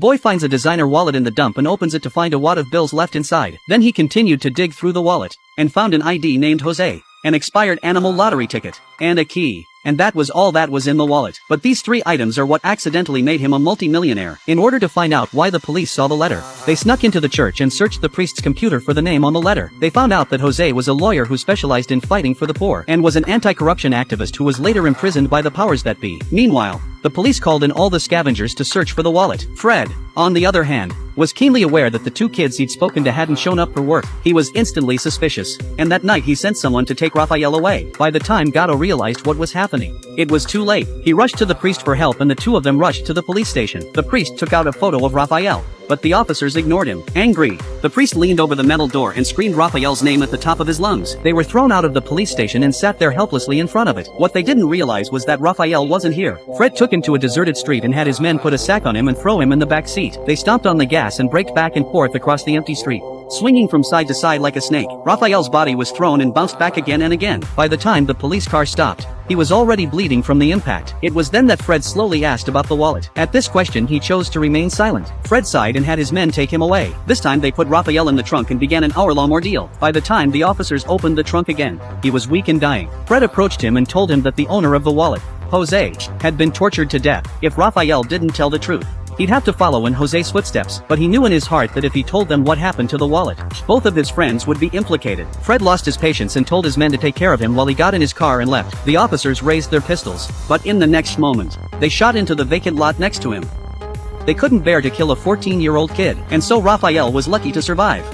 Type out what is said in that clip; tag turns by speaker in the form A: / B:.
A: Boy finds a designer wallet in the dump and opens it to find a wad of bills left inside. Then he continued to dig through the wallet and found an ID named Jose, an expired animal lottery ticket, and a key. And that was all that was in the wallet. But these 3 items are what accidentally made him a multi-millionaire. In order to find out why the police saw the letter, they snuck into the church and searched the priest's computer for the name on the letter. They found out that Jose was a lawyer who specialized in fighting for the poor and was an anti-corruption activist who was later imprisoned by the powers that be. Meanwhile, the police called in all the scavengers to search for the wallet. Fred, on the other hand, was keenly aware that the 2 kids he'd spoken to hadn't shown up for work. He was instantly suspicious, and that night he sent someone to take Raphael away. By the time Gatto realized what was happening, it was too late. He rushed to the priest for help and the 2 of them rushed to the police station. The priest took out a photo of Raphael, but the officers ignored him. Angry, the priest leaned over the metal door and screamed Raphael's name at the top of his lungs. They were thrown out of the police station and sat there helplessly in front of it. What they didn't realize was that Raphael wasn't here. Fred took him to a deserted street and had his men put a sack on him and throw him in the back seat. They stomped on the gas and braked back and forth across the empty street, swinging from side to side like a snake. Raphael's body was thrown and bounced back again and again. By the time the police car stopped, he was already bleeding from the impact. It was then that Fred slowly asked about the wallet. At this question he chose to remain silent. Fred sighed and had his men take him away. This time they put Raphael in the trunk and began an hour-long ordeal. By the time the officers opened the trunk again, he was weak and dying. Fred approached him and told him that the owner of the wallet, Jose, had been tortured to death. If Raphael didn't tell the truth, he'd have to follow in Jose's footsteps, but he knew in his heart that if he told them what happened to the wallet, both of his friends would be implicated. Fred lost his patience and told his men to take care of him while he got in his car and left. The officers raised their pistols, but in the next moment, they shot into the vacant lot next to him. They couldn't bear to kill a 14-year-old kid, and so Raphael was lucky to survive.